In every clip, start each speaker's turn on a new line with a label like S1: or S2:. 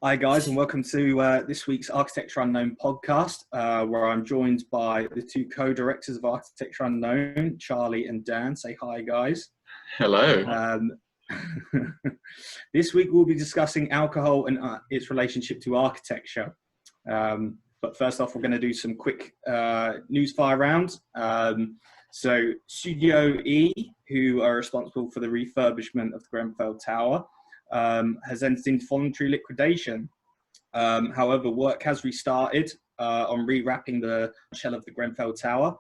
S1: Hi guys, and welcome to this week's Architecture Unknown podcast, where I'm joined by the two co-directors of Architecture Unknown, Charlie and Dan. Say hi, guys.
S2: Hello.
S1: This week we'll be discussing alcohol and its relationship to architecture. But first off, we're going to do some quick news fire rounds. So Studio E, who are responsible for the refurbishment of the Grenfell Tower, has entered into voluntary liquidation. However, work has restarted on rewrapping the shell of the Grenfell Tower,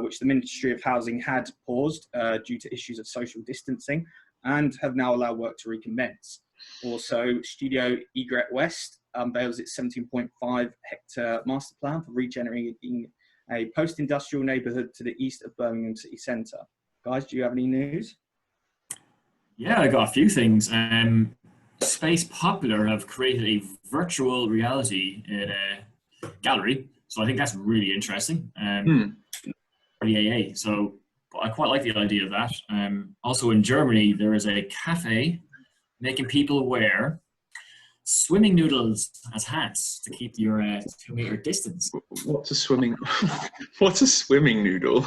S1: which the Ministry of Housing had paused due to issues of social distancing, and have now allowed work to recommence. Also, Studio Egret West unveils its 17.5 hectare master plan for regenerating a post-industrial neighbourhood to the east of Birmingham city centre. Guys, do you have any news?
S3: Yeah, I got a few things. Space Popular have created a virtual reality gallery, so I think that's really interesting. For the AA, so I quite like the idea of that. Also in Germany, there is a cafe making people wear swimming noodles as hats to keep your 2-meter distance.
S2: What's a swimming? What's a swimming noodle?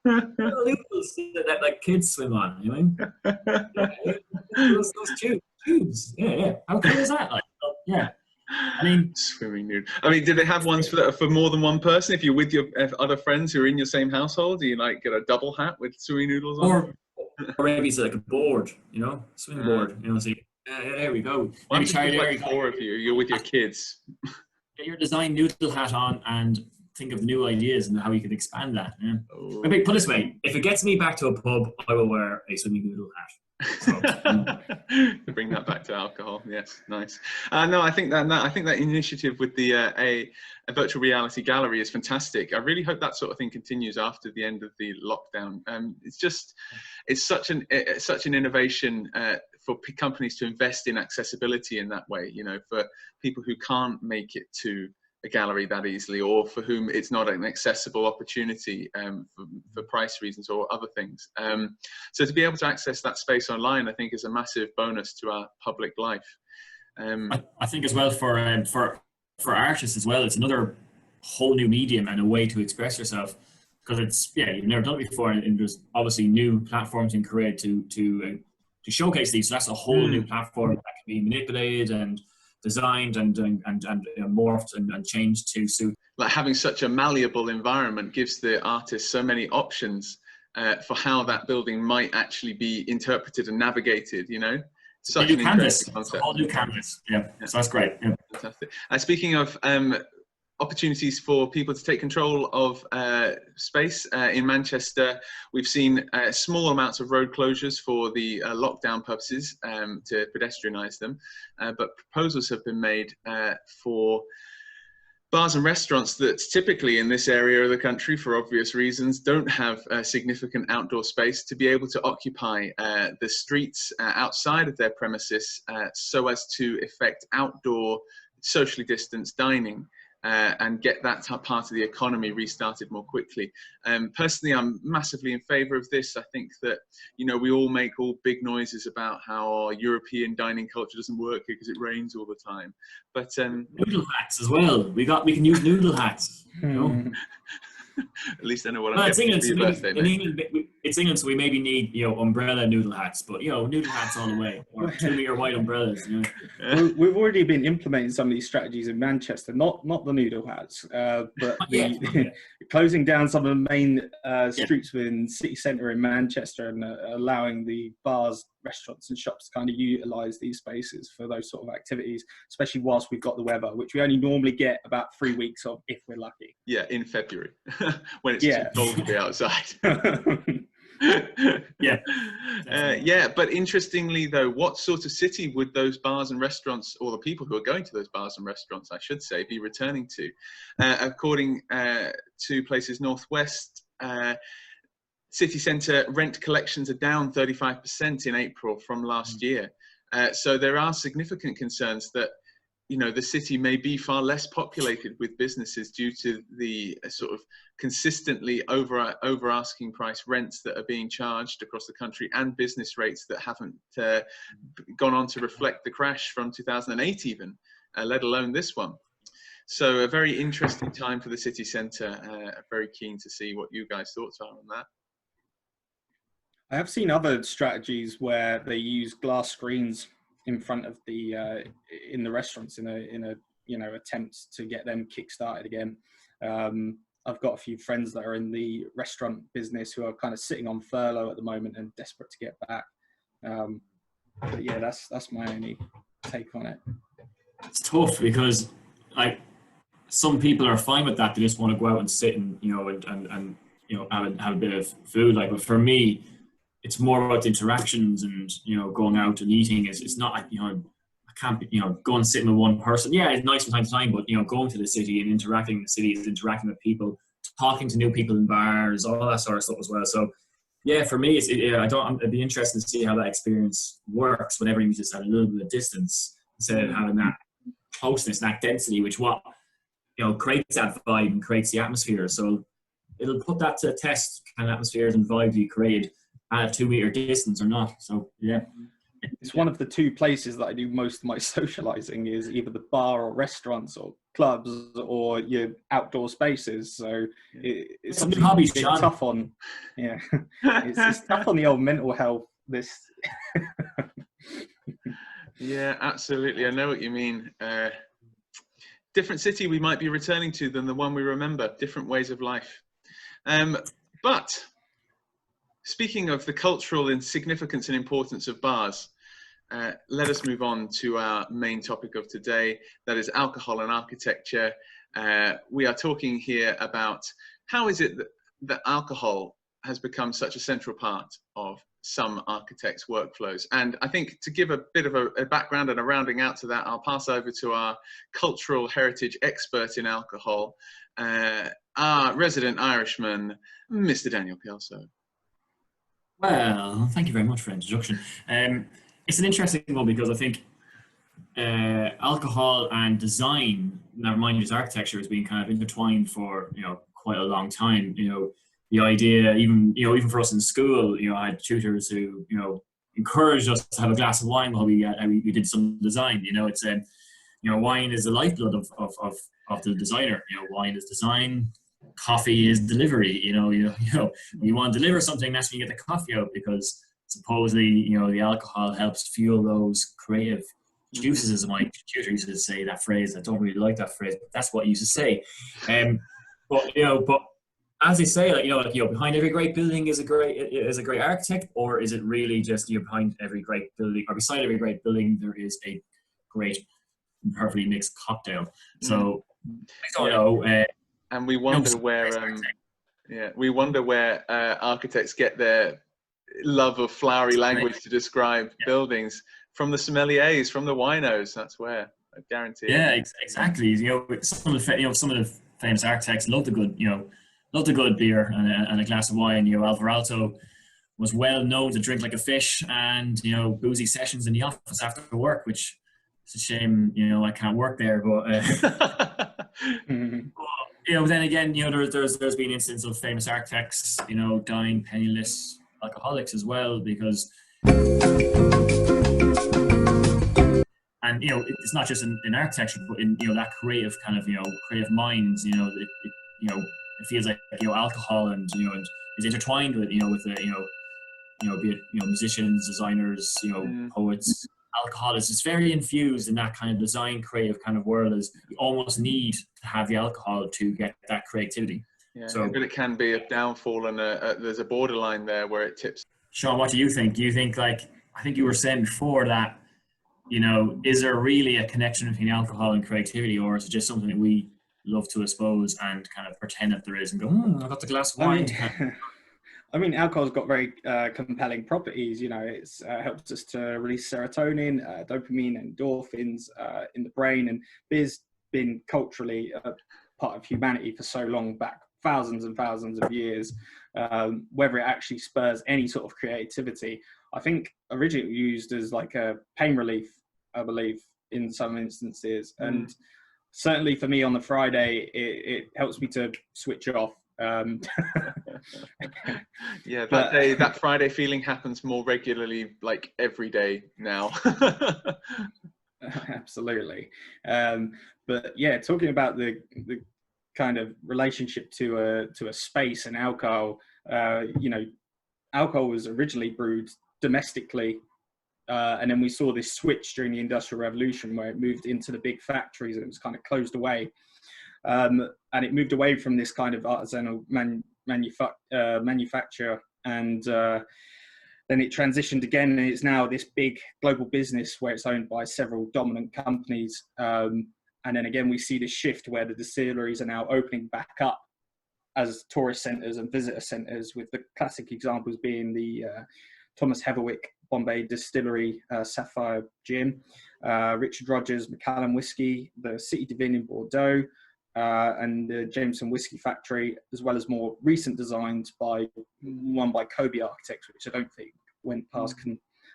S3: Noodles that like kids swim on, you know? Yeah, those tubes. Yeah. How cool is that? Like, yeah. I mean,
S2: swimming noodle. I mean, do they have ones for more than one person? If you're with your other friends who are in your same household, do you like get a double hat with swimming noodles on?
S3: Or maybe it's like a board, you know, swing board. You know, so there we go.
S2: Maybe Charlie, like 4 of you. You're with your kids.
S3: Get your design noodle hat on and think of new ideas and how you can expand that. Yeah.
S2: Oh.
S3: Maybe put it this way: if it gets me back to a pub, I will wear a swimming noodle hat. So,
S2: to bring that back to alcohol, yes, nice. No, I think that initiative with the a virtual reality gallery is fantastic. I really hope that sort of thing continues after the end of the lockdown. It's such an innovation for companies to invest in accessibility in that way. You know, for people who can't make it to a gallery that easily, or for whom it's not an accessible opportunity for price reasons or other things. So to be able to access that space online, I think is a massive bonus to our public life.
S3: I think as well for artists as well, it's another whole new medium and a way to express yourself, because it's you've never done it before, and there's obviously new platforms in create to showcase these. So that's a whole new platform that can be manipulated and designed and morphed and changed to suit.
S2: Like having such a malleable environment gives the artist so many options for how that building might actually be interpreted and navigated, you know? Such an interesting concept.
S3: A whole new canvas, yeah. So that's great. Yeah.
S2: Fantastic. Speaking of opportunities for people to take control of space in Manchester, we've seen small amounts of road closures for the lockdown purposes to pedestrianise them, but proposals have been made for bars and restaurants that typically in this area of the country, for obvious reasons, don't have significant outdoor space to be able to occupy the streets outside of their premises so as to effect outdoor socially distanced dining. And get that part of the economy restarted more quickly. Personally, I'm massively in favour of this. I think that, you know, we all make all big noises about how our European dining culture doesn't work because it rains all the time. But
S3: noodle hats as well. We can use noodle hats. You know?
S2: At least I know what I'm getting for your birthday, mate.
S3: It's England, so we maybe need, you know, umbrella noodle hats, but, you know, noodle hats all the way, or 2-meter white umbrellas. You know?
S1: We've already been implementing some of these strategies in Manchester, not the noodle hats, but closing down some of the main streets within city centre in Manchester and allowing the bars, restaurants and shops to kind of utilise these spaces for those sort of activities, especially whilst we've got the weather, which we only normally get about 3 weeks of if we're lucky.
S2: Yeah, in February, when it's too cold to be outside. But interestingly though, what sort of city would those bars and restaurants, or the people who are going to those bars and restaurants, I should say, be returning to? According to Places Northwest, city centre rent collections are down 35% in April from last year. So there are significant concerns that, you know, the city may be far less populated with businesses due to the sort of consistently over asking price rents that are being charged across the country, and business rates that haven't gone on to reflect the crash from 2008 even, let alone this one. So a very interesting time for the city centre. Very keen to see what you guys' thoughts are on that.
S1: I have seen other strategies where they use glass screens in front of the in the restaurants in a you know, attempt to get them kick-started again. I've got a few friends that are in the restaurant business who are kind of sitting on furlough at the moment and desperate to get back. But yeah, that's my only take on it.
S3: It's tough because like some people are fine with that. They just want to go out and sit and, you know, and you know, have a bit of food. Like, but for me, it's more about the interactions and, you know, going out and eating. It's not like, you know, I can't, you know, go and sit with one person. Yeah, it's nice from time to time, but, you know, going to the city and interacting in the city is interacting with people, talking to new people in bars, all that sort of stuff as well. So, yeah, for me, I'd be interested to see how that experience works whenever you just have a little bit of distance instead of having that closeness, that density, which you know, creates that vibe and creates the atmosphere. So it'll put that to test, kind of atmospheres and vibe you created at a 2 meter distance or not. So yeah,
S1: it's one of the two places that I do most of my socializing, is either the bar or restaurants or clubs or your outdoor spaces. So it's something
S3: hobbies,
S1: tough on. Yeah, it's tough on the old mental health. This.
S2: Yeah, absolutely. I know what you mean. Different city we might be returning to than the one we remember. Different ways of life. But speaking of the cultural significance and importance of bars, let us move on to our main topic of today, that is alcohol and architecture. We are talking here about how is it that alcohol has become such a central part of some architects' workflows. And I think to give a bit of a background and a rounding out to that, I'll pass over to our cultural heritage expert in alcohol, our resident Irishman, Mr. Daniel Kelso.
S3: Well, thank you very much for the introduction. It's an interesting one because I think alcohol and design, never mind just architecture, has been kind of intertwined for, you know, quite a long time. You know, the idea, even for us in school, you know, I had tutors who, you know, encouraged us to have a glass of wine while we did some design. You know, it's you know, wine is the lifeblood of the designer. You know, wine is design. Coffee is delivery. You know, when you want to deliver something, that's when you get the coffee out, because supposedly, you know, the alcohol helps fuel those creative juices, as my tutor used to say that phrase. I don't really like that phrase, but that's what he used to say. But as they say, behind every great building is a great architect, or is it really just, behind every great building, or beside every great building, there is a great, perfectly mixed cocktail. So I don't know.
S2: And we wonder where architects get their love of flowery language to describe buildings, from the sommeliers, from the winos. That's where, I guarantee.
S3: Yeah, exactly. You know, some of the famous architects love the good beer and a glass of wine. You know, Alvarado was well known to drink like a fish, and, you know, boozy sessions in the office after work, which is a shame, you know, I can't work there, but you know, then again, you know, there's been instances of famous architects, you know, dying penniless alcoholics as well, because, and, you know, it's not just in architecture, but in, you know, that creative kind of, you know, creative minds, you know, it feels like, you know, alcohol and, you know, and is intertwined with, you know, with the, be it, you know, musicians, designers, you know, poets. Alcohol is just very infused in that kind of design, creative kind of world, as you almost need to have the alcohol to get that creativity.
S2: Yeah, so, but it can be a downfall, and there's a borderline there where it tips.
S3: Sean, what do you think? Do you think, like, I think you were saying before that, you know, is there really a connection between alcohol and creativity, or is it just something that we love to expose and kind of pretend that there is and go, I got the glass of wine.
S1: I mean, alcohol's got very compelling properties. You know, it's helps us to release serotonin, dopamine, endorphins in the brain, and beer's been culturally a part of humanity for so long, back thousands and thousands of years. Whether it actually spurs any sort of creativity, I think originally used as like a pain relief, I believe, in some instances. And certainly for me on the Friday, it helps me to switch off.
S2: Yeah, that Friday feeling happens more regularly, like every day now.
S1: Absolutely. But yeah, talking about the kind of relationship to a space and alcohol, you know, alcohol was originally brewed domestically, and then we saw this switch during the Industrial Revolution where it moved into the big factories and it was kind of closed away, and it moved away from this kind of artisanal manufacture, and then it transitioned again, and it's now this big global business where it's owned by several dominant companies. And then again, we see this shift where the distilleries are now opening back up as tourist centres and visitor centres, with the classic examples being the Thomas Heatherwick Bombay Distillery, Sapphire Gin, Richard Rogers Macallan Whiskey, the City Divine in Bordeaux, and the Jameson Whiskey Factory, as well as more recent designs by Kobe Architects, which I don't think went past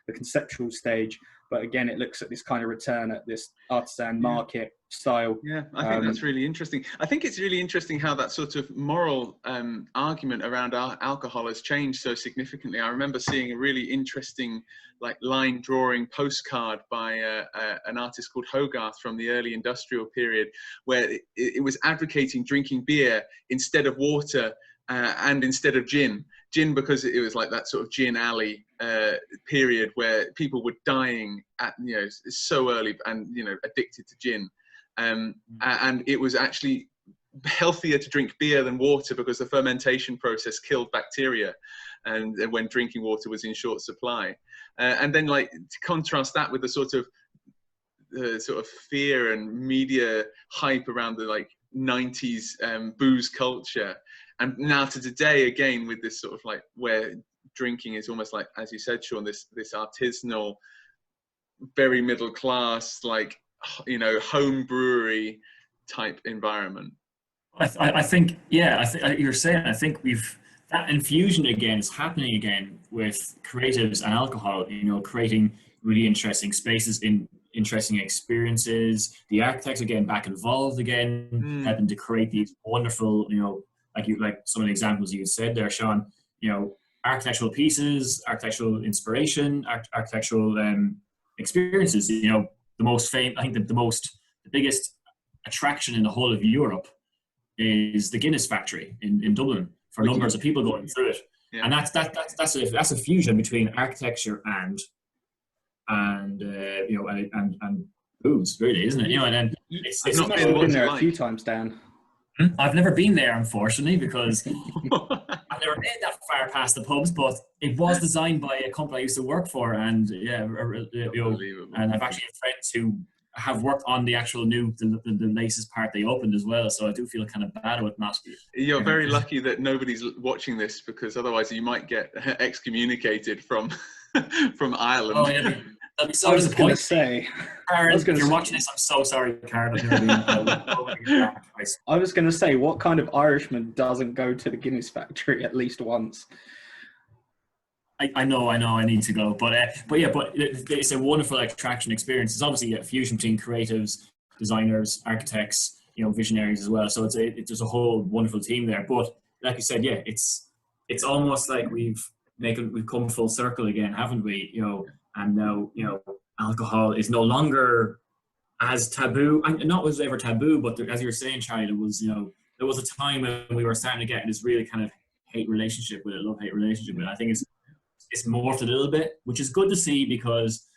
S1: the conceptual stage. But again, it looks at this kind of return at this artisan market style.
S2: Yeah, I think that's really interesting. I think it's really interesting how that sort of moral argument around alcohol has changed so significantly. I remember seeing a really interesting line drawing postcard by an artist called Hogarth from the early industrial period, where it was advocating drinking beer instead of water and instead of gin. Gin, because it was like that sort of gin alley period where people were dying at, so early and, addicted to gin. And it was actually healthier to drink beer than water because the fermentation process killed bacteria, and when drinking water was in short supply. And then to contrast that with the sort of fear and media hype around the 90s booze culture. And now to today, again, with this sort of where drinking is almost like, as you said, Sean, this artisanal, very middle class, home brewery type environment.
S3: I think you're saying, I think that infusion again is happening again with creatives and alcohol, creating really interesting spaces, interesting experiences. The architects are getting back involved again, helping to create these wonderful, like some of the examples you said there, Sean, architectural pieces, architectural inspiration, architectural experiences. The most famous, I think the biggest attraction in the whole of Europe is the Guinness factory in Dublin, for numbers of people going through it. Yeah. And that's a fusion between architecture and booze, really, isn't it? And then
S1: it's not been there a few times, Dan.
S3: I've never been there, unfortunately, because I've never made that far past the pubs, but it was designed by a company I used to work for, and and I've actually had friends who have worked on the actual the latest part they opened as well, so I do feel kind of bad about that.
S2: You're very lucky that nobody's watching this, because otherwise you might get excommunicated from Ireland.
S3: Oh, yeah. That'd be so disappointing. Karen, if you're watching this, I'm so sorry, Karen.
S1: I was going to say, what kind of Irishman doesn't go to the Guinness factory at least once?
S3: I know, I need to go, but it's a wonderful attraction experience. It's obviously a fusion between creatives, designers, architects, visionaries as well. So it's just a whole wonderful team there. But like you said, yeah, it's almost like we've come full circle again, haven't we? And now, alcohol is no longer as taboo. Not was ever taboo, but as you were saying, Charlie, there was a time when we were starting to get this really kind of love-hate relationship with it. I think it's morphed a little bit, which is good to see, because,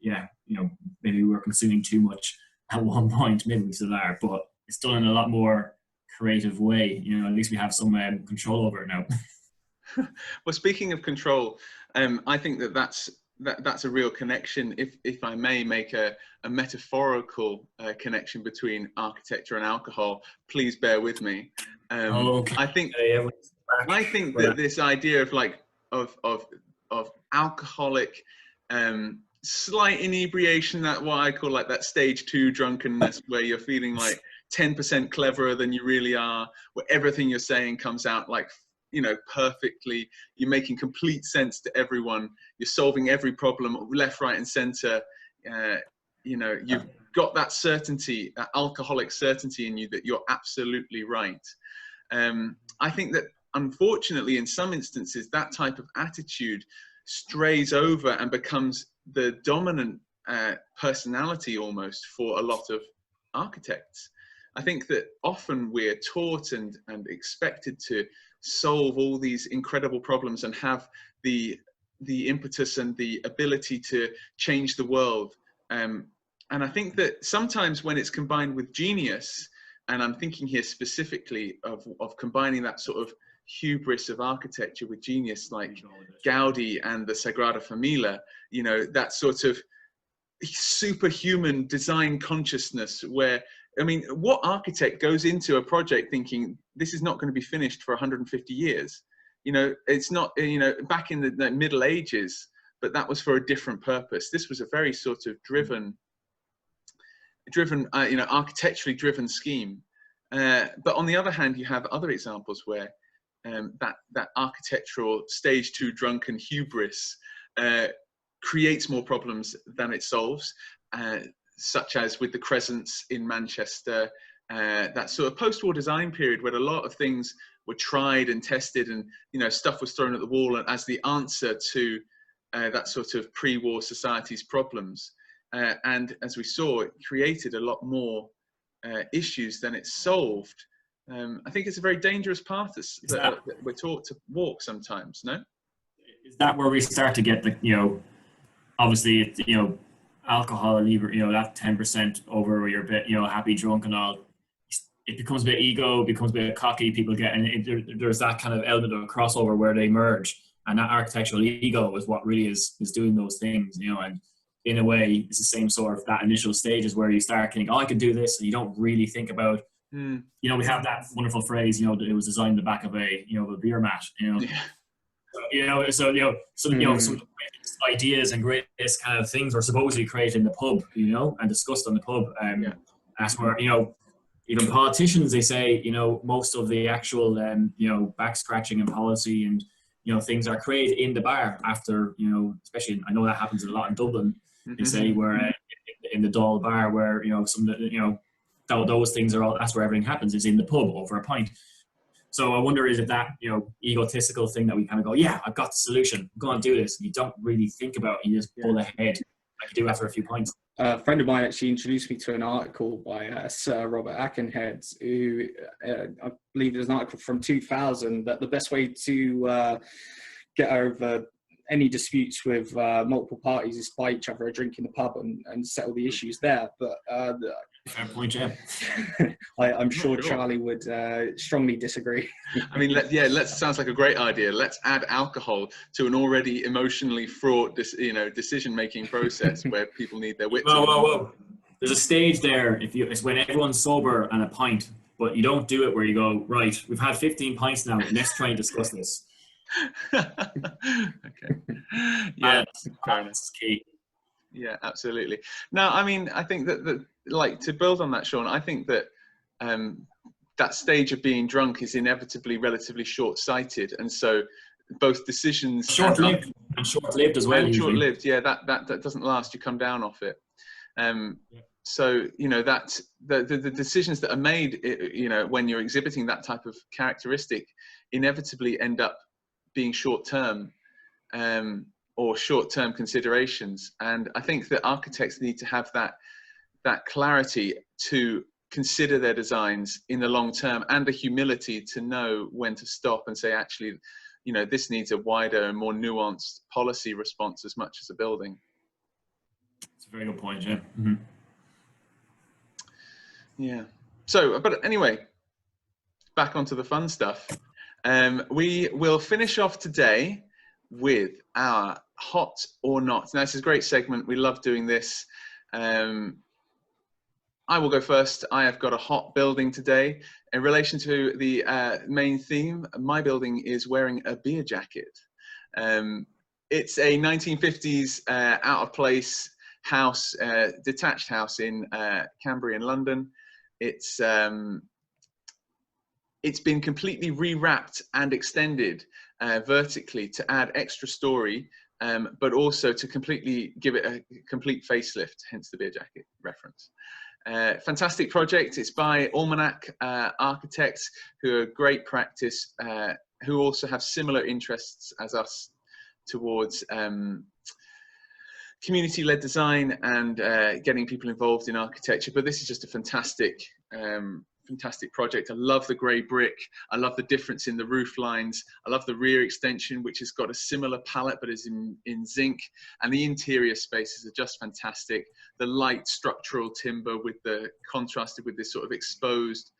S3: maybe we were consuming too much at one point. Maybe we still are, but it's done in a lot more creative way. At least we have some control over it now.
S2: Well, speaking of control, I think that's a real connection. If I may make a metaphorical connection between architecture and alcohol, please bear with me.
S3: Okay.
S2: I think that this idea of alcoholic slight inebriation, that what I call that stage 2 drunkenness, where you're feeling 10% cleverer than you really are, where everything you're saying comes out perfectly, you're making complete sense to everyone, you're solving every problem left, right and center, you know, you've got that certainty, that alcoholic certainty in you that you're absolutely right. I think that unfortunately, in some instances, that type of attitude strays over and becomes the dominant personality almost for a lot of architects. I think that often we're taught and expected to solve all these incredible problems and have the impetus and the ability to change the world. And I think that sometimes when it's combined with genius, and I'm thinking here specifically of combining that sort of hubris of architecture with genius, like Gaudi and the Sagrada Familia, you know, that sort of superhuman design consciousness where, I mean, what architect goes into a project thinking this is not going to be finished for 150 years? You know, it's not, you know, back in the Middle Ages, but that was for a different purpose. This was a very sort of driven, you know, architecturally driven scheme. But on the other hand, you have other examples where that architectural stage 2 drunken hubris creates more problems than it solves, such as with the Crescents in Manchester, that sort of post-war design period where a lot of things were tried and tested, and you know, stuff was thrown at the wall as the answer to that sort of pre-war society's problems. And as we saw, it created a lot more issues than it solved. I think it's a very dangerous path that we're taught to walk sometimes, no?
S3: Is that where we start to get the, you know, obviously, it's, you know, alcohol, you know, that 10% over where you're a bit, you know, happy, drunk and all, it becomes a bit ego, becomes a bit cocky, people get, and there's that kind of element of a crossover where they merge, and that architectural ego is what really is doing those things, you know, and in a way, it's the same sort of that initial stages where you start thinking, oh, I can do this, and you don't really think about, you know, we have that wonderful phrase, you know, it was designed in the back of a, you know, a beer mat, you know. Yeah. You know, so you know, some you know, some of the greatest ideas and greatest kind of things were supposedly created in the pub, you know, and discussed on the pub. That's where, you know, even politicians, they say, you know, most of the actual, you know, back scratching and policy and, you know, things are created in the bar after, you know, especially, I know that happens a lot in Dublin. They say where in the Dáil bar, where, you know, some of the, you know, those things are all, that's where everything happens, is in the pub over a pint. So I wonder, is it that, you know, egotistical thing that we kind of go, yeah, I've got the solution, go on, do this. And you don't really think about it, you just pull ahead like you do after a few pints.
S1: A friend of mine actually introduced me to an article by Sir Robert Aikenhead, who I believe there's an article from 2000 that the best way to get over any disputes with multiple parties is buy each other a drink in the pub and settle the issues there. But
S3: fair point, yeah.
S1: I'm sure Charlie would strongly disagree.
S2: I mean, sounds like a great idea. Let's add alcohol to an already emotionally fraught, decision-making process where people need their wits.
S3: Whoa. There's a stage there. It's when everyone's sober and a pint, but you don't do it where you go, right, we've had 15 pints now, let's try and discuss this.
S2: Okay. Yeah,
S3: that's key.
S2: Yeah, absolutely. Now, I mean, I think that like, to build on that, Sean, I think that that stage of being drunk is inevitably relatively short-sighted, and so both decisions
S3: short-lived as well.
S2: And short-lived, yeah. That doesn't last. You come down off it. So you know that the decisions that are made, you know, when you're exhibiting that type of characteristic, inevitably end up being short-term. Or short-term considerations, and I think that architects need to have that clarity to consider their designs in the long term, and the humility to know when to stop and say, actually, you know, this needs a wider and more nuanced policy response as much as a building.
S3: It's a very good point, yeah. Mm-hmm.
S2: Yeah. So, but anyway, back onto the fun stuff. We will finish off today with our hot or not. Now, this is a great segment. We love doing this. I will go first. I have got a hot building today. In relation to the main theme, my building is wearing a beer jacket. It's a 1950s out of place house, detached house in Cambrian, London. It's been completely rewrapped and extended vertically to add extra story but also to completely give it a complete facelift, hence the beer jacket reference. Fantastic project. It's by alma-nac architects who are great practice, who also have similar interests as us towards community-led design and getting people involved in architecture. But this is just a fantastic project. I love the grey brick. I love the difference in the roof lines. I love the rear extension, which has got a similar palette but is in zinc. And the interior spaces are just fantastic. The light structural timber with the contrasted with this sort of exposed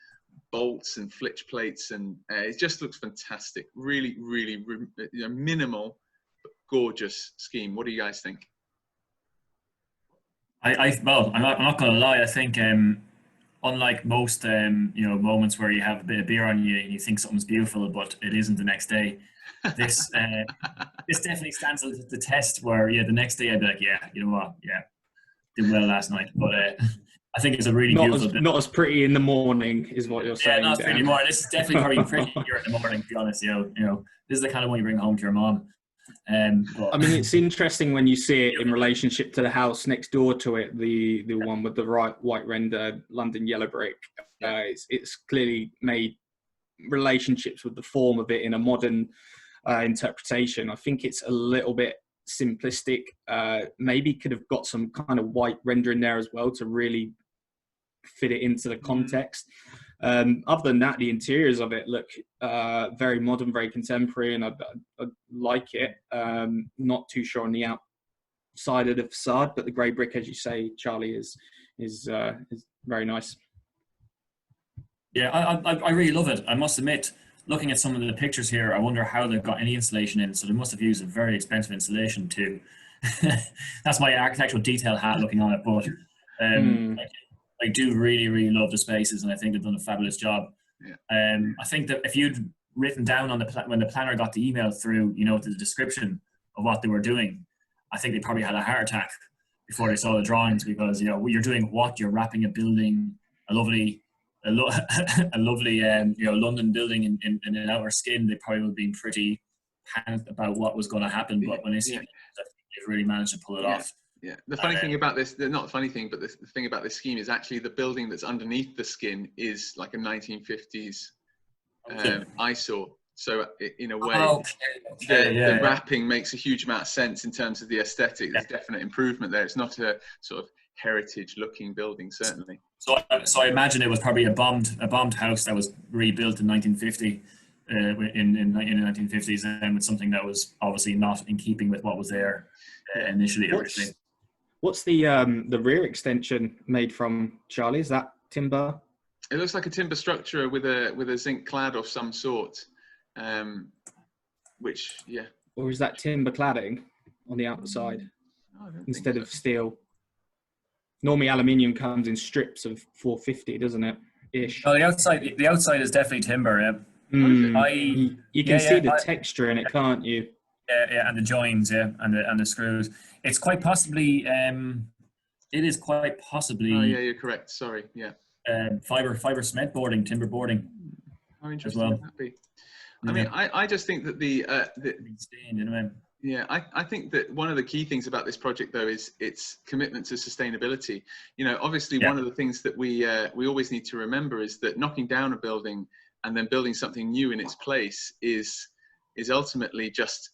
S2: bolts and flitch plates, and it just looks fantastic. Really, really minimal but gorgeous scheme. What do you guys think?
S3: Well, I'm not going to lie. I think unlike most moments where you have a bit of beer on you and you think something's beautiful, but it isn't the next day, this this definitely stands the test. Where the next day I'd be like, yeah, you know what, yeah, did well last night. But I think it's a really beautiful bit.
S1: Not as pretty in the morning, is what you're saying.
S3: Yeah, not as pretty anymore. This is definitely probably prettier in the morning. To be honest, you know, this is the kind of one you bring home to your mom. But
S1: I mean, it's interesting when you see it in relationship to the house next door to it, the one with the white render London yellow brick. It's clearly made relationships with the form of it in a modern interpretation. I think it's a little bit simplistic. Maybe could have got some kind of white render in there as well to really fit it into the context. Other than that, the interiors of it look very modern, very contemporary, and I like it. Not too sure on the outside of the facade, but the grey brick, as you say, Charlie, is very nice.
S3: Yeah, I really love it. I must admit, looking at some of the pictures here, I wonder how they've got any insulation in. So they must have used a very expensive insulation too. That's my architectural detail hat looking on it, but I do really, really love the spaces, and I think they've done a fabulous job. Yeah. I think that if you'd written down on when the planner got the email through, the description of what they were doing, I think they probably had a heart attack before they saw the drawings, because you're doing what you're wrapping a building, a lovely London building in an outer skin. They probably would have been pretty panicked about what was going to happen, but when they see it, they've really managed to pull it off.
S2: Yeah, the funny thing about this, not the funny thing, but the thing about this scheme is actually the building that's underneath the skin is like a 1950s eyesore. So in a way, the wrapping makes a huge amount of sense in terms of the aesthetic. There's definite improvement there. It's not a sort of heritage-looking building, certainly.
S3: So I imagine it was probably a bombed house that was rebuilt in 1950, in the 1950s, and with something that was obviously not in keeping with what was there initially. Originally.
S1: What's the rear extension made from, Charlie? Is that timber?
S2: It looks like a timber structure with a zinc clad of some sort, which
S1: Or is that timber cladding on the outside instead of steel? Normally, aluminium comes in strips of 450, doesn't it? Ish.
S3: Oh, the outside is definitely timber. Yeah.
S1: You can see the texture in it, can't you?
S3: Yeah, and the joins, and the screws. It's quite possibly. It is quite possibly.
S2: Oh yeah, you're correct. Sorry, yeah.
S3: Fiber cement boarding, timber boarding.
S2: How interesting
S3: as well.
S2: would that be? I mean, I just think that I think that one of the key things about this project, though, is its commitment to sustainability. Obviously, one of the things that we always need to remember is that knocking down a building and then building something new in its place is ultimately just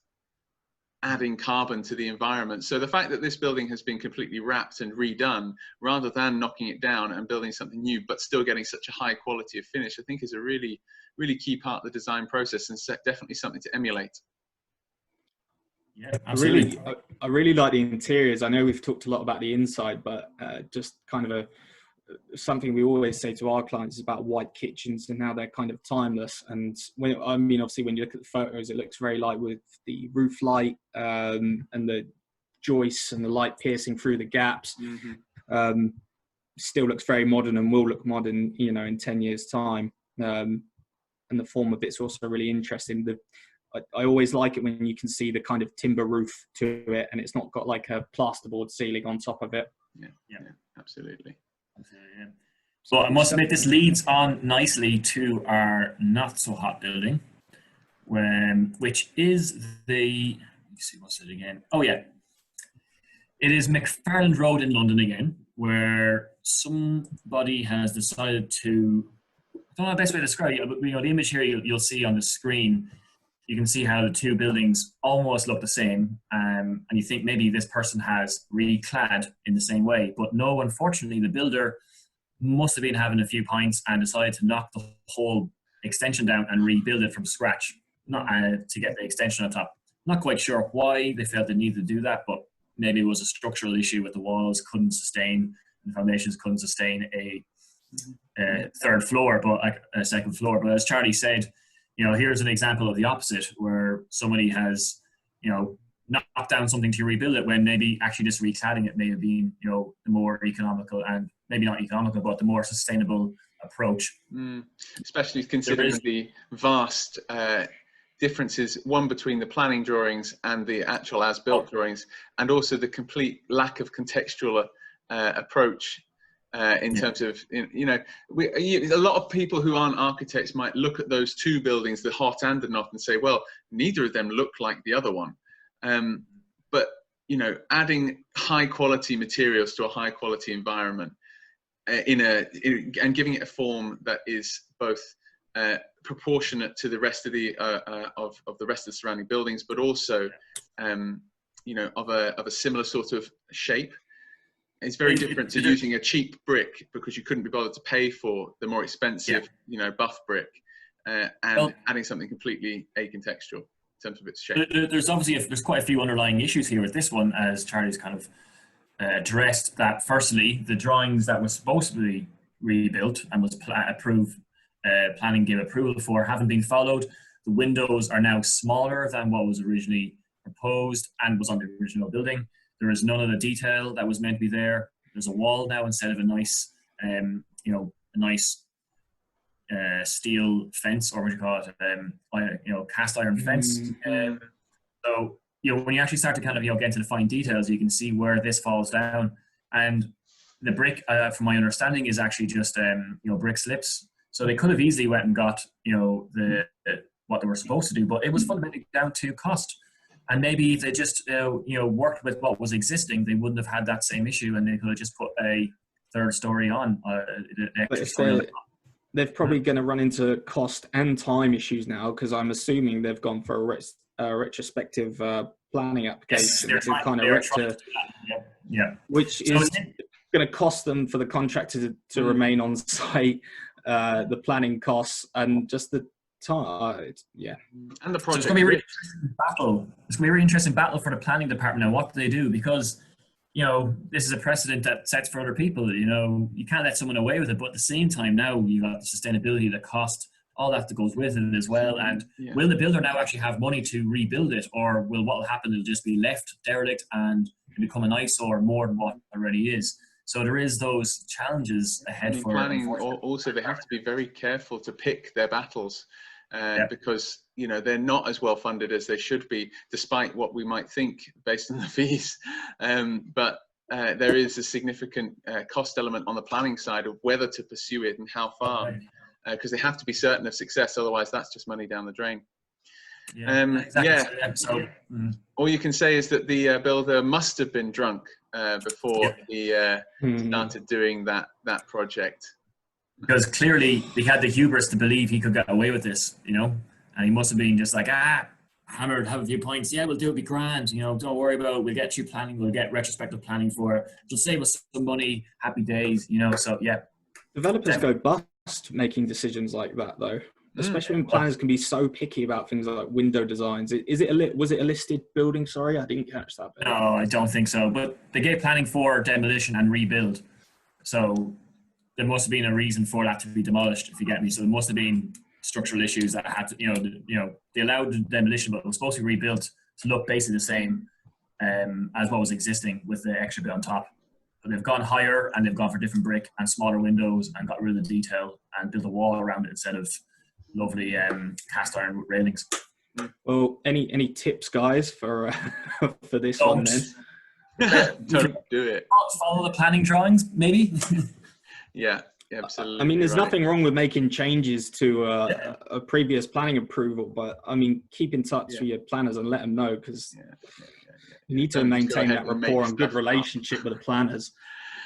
S2: adding carbon to the environment. So the fact that this building has been completely wrapped and redone, rather than knocking it down and building something new, but still getting such a high quality of finish, I think is a really, really key part of the design process, and definitely something to emulate.
S3: Yeah, absolutely.
S1: I really like the interiors. I know we've talked a lot about the inside, but just kind of something we always say to our clients is about white kitchens and how they're kind of timeless. And obviously when you look at the photos, it looks very light with the roof light and the joists and the light piercing through the gaps. Still looks very modern and will look modern, in 10 years time. And the form of it's also really interesting. I always like it when you can see the kind of timber roof to it, and it's not got like a plasterboard ceiling on top of it.
S2: Yeah, absolutely.
S3: So I must admit, this leads on nicely to our not so hot building, which is the see, what's it again? Oh yeah, it is McFarland Road in London again, where somebody has decided to, I don't know the best way to describe it, but the image here you'll see on the screen, you can see how the two buildings almost look the same, and you think maybe this person has reclad in the same way, but no, unfortunately the builder must have been having a few pints and decided to knock the whole extension down and rebuild it from scratch, not to get the extension on top. Not quite sure why they felt they needed to do that, but maybe it was a structural issue with the walls couldn't sustain, the foundations couldn't sustain a third floor, but a second floor. But as Charlie said, here's an example of the opposite, where somebody has, knocked down something to rebuild it, when maybe actually just recladding it may have been, the more economical, and maybe not economical, but the more sustainable approach.
S2: Especially considering the vast differences, one between the planning drawings and the actual as-built drawings, and also the complete lack of contextual approach in terms of, a lot of people who aren't architects might look at those two buildings, the hot and the not, and say, well, neither of them look like the other one. But, adding high quality materials to a high quality environment and giving it a form that is both proportionate to the rest of the of the rest of the surrounding buildings, but also of a similar sort of shape. It's very different to using a cheap brick because you couldn't be bothered to pay for the more expensive, buff brick, and adding something completely acontextual in terms of its shape.
S3: There's obviously there's quite a few underlying issues here with this one, as Charlie's kind of addressed. That firstly, the drawings that were supposed to be rebuilt and was planning gave approval for haven't been followed. The windows are now smaller than what was originally proposed and was on the original building. There is none of the detail that was meant to be there. There's a wall now instead of a nice, steel fence, or what do you call it, cast iron fence. So when you actually start to kind of get into the fine details, you can see where this falls down. And the brick, from my understanding, is actually just brick slips. So they could have easily went and got what they were supposed to do, but it was fundamentally down to cost. And maybe if they just worked with what was existing, they wouldn't have had that same issue, and they could have just put a third story on.
S1: They're probably going to run into cost and time issues now, because I'm assuming they've gone for a retrospective planning application.
S3: Yes,
S1: which is going to cost them for the contractor to remain on site, the planning costs, and just the time.
S2: And the project. So
S3: it's going to be a really interesting battle. It's going to be a really interesting battle for the planning department now. What do they do? Because this is a precedent that sets for other people. You can't let someone away with it, but at the same time, now you got the sustainability, the cost, all that goes with it as well. And will the builder now actually have money to rebuild it, or will what will happen? It'll just be left derelict and become an eyesore more than what it already is. So there is those challenges ahead for
S2: planning. Also, they have to be very careful to pick their battles. Because they're not as well funded as they should be, despite what we might think based on the fees. But there is a significant cost element on the planning side of whether to pursue it and how far, because they have to be certain of success. Otherwise, that's just money down the drain. All you can say is that the builder must have been drunk before he started doing that project.
S3: Because clearly he had the hubris to believe he could get away with this, and he must have been just like, hammered, have a few points. Yeah, we'll do it, be grand. Don't worry about it. We'll get you planning. We'll get retrospective planning for it. It'll save us some money. Happy days, So yeah.
S1: Developers go bust making decisions like that, though. Especially when planners can be so picky about things like window designs. Was it a listed building? Sorry, I didn't catch that bit.
S3: No, I don't think so. But they gave planning for demolition and rebuild. So there must have been a reason for that to be demolished, if you get me. So there must have been structural issues that had to, they allowed the demolition, but it was supposed to be rebuilt to look basically the same as what was existing with the extra bit on top. But they've gone higher, and they've gone for different brick and smaller windows, and got rid of the detail and built a wall around it instead of lovely cast iron railings.
S1: Well, any tips, guys, for this one then?
S2: Don't do it.
S3: Follow the planning drawings, maybe.
S2: Yeah. absolutely.
S1: I mean, there's
S2: right.
S1: nothing wrong with making changes to a previous planning approval, but I mean, keep in touch with your planners and let them know, because you need to maintain that rapport and good relationship with the planners.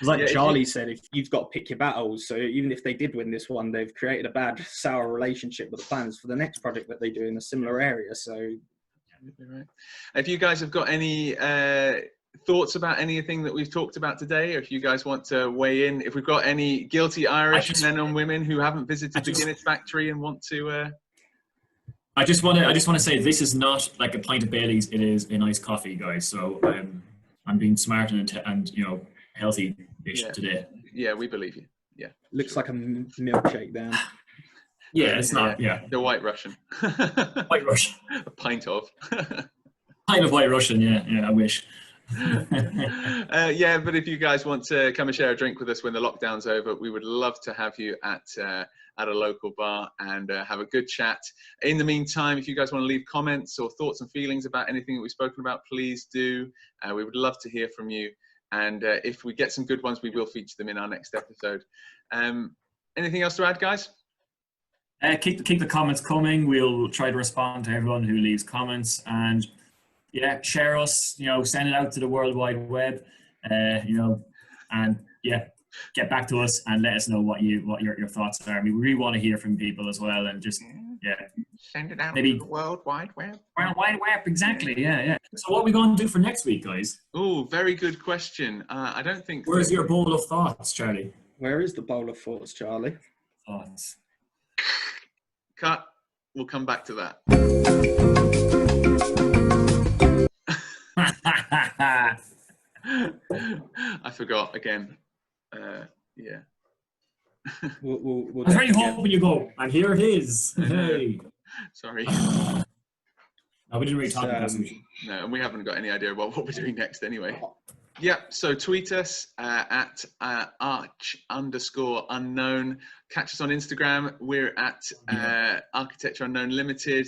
S1: It's like Charlie said, if you've got to pick your battles, so even if they did win this one, they've created a bad, sour relationship with the planners for the next project that they do in a similar area. So,
S2: right. If you guys have got any thoughts about anything that we've talked about today, or if you guys want to weigh in, if we've got any guilty Irish men and women who haven't visited the Guinness factory and want to
S3: I just want to say, this is not like a pint of Baileys, it is a nice coffee, guys. So I'm being smart and you know, healthy-ish today.
S2: Yeah, we believe you. Yeah,
S1: looks like a milkshake then.
S3: Yeah, it's not. Yeah,
S2: the White Russian.
S3: White Russian.
S2: A pint of.
S3: Pint of White Russian. Yeah, I wish.
S2: Yeah, but if you guys want to come and share a drink with us when the lockdown's over, we would love to have you at a local bar and have a good chat. In the meantime, if you guys want to leave comments or thoughts and feelings about anything that we've spoken about, please do. We would love to hear from you. And if we get some good ones, we will feature them in our next episode. Anything else to add, guys?
S3: Keep the comments coming. We'll try to respond to everyone who leaves comments, and yeah, share us. You know, send it out to the World Wide Web. You know, and yeah, get back to us and let us know what your thoughts are. We really want to hear from people as well, and just
S2: send it out
S3: maybe
S2: to the World Wide Web.
S3: World Wide Web, exactly. Yeah. So what are we going to do for next week, guys?
S2: Oh, very good question. I don't think.
S3: Where's your bowl of thoughts, Charlie?
S1: Where is the bowl of thoughts, Charlie?
S3: Thoughts.
S2: Cut. We'll come back to that. I forgot again. Yeah.
S1: We'll
S3: I was really hoping you go, and here it is. Hey.
S2: Sorry.
S3: No, we didn't really talk about that.
S2: No, and we haven't got any idea about what we're doing next anyway. Yeah, so tweet us at arch_unknown. Catch us on Instagram. We're at Architecture Unknown Limited.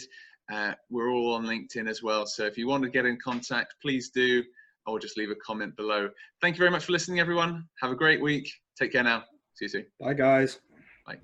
S2: We're all on LinkedIn as well. So if you want to get in contact, please do, or just leave a comment below. Thank you very much for listening, everyone. Have a great week. Take care now. See you soon.
S1: Bye, guys.
S2: Bye.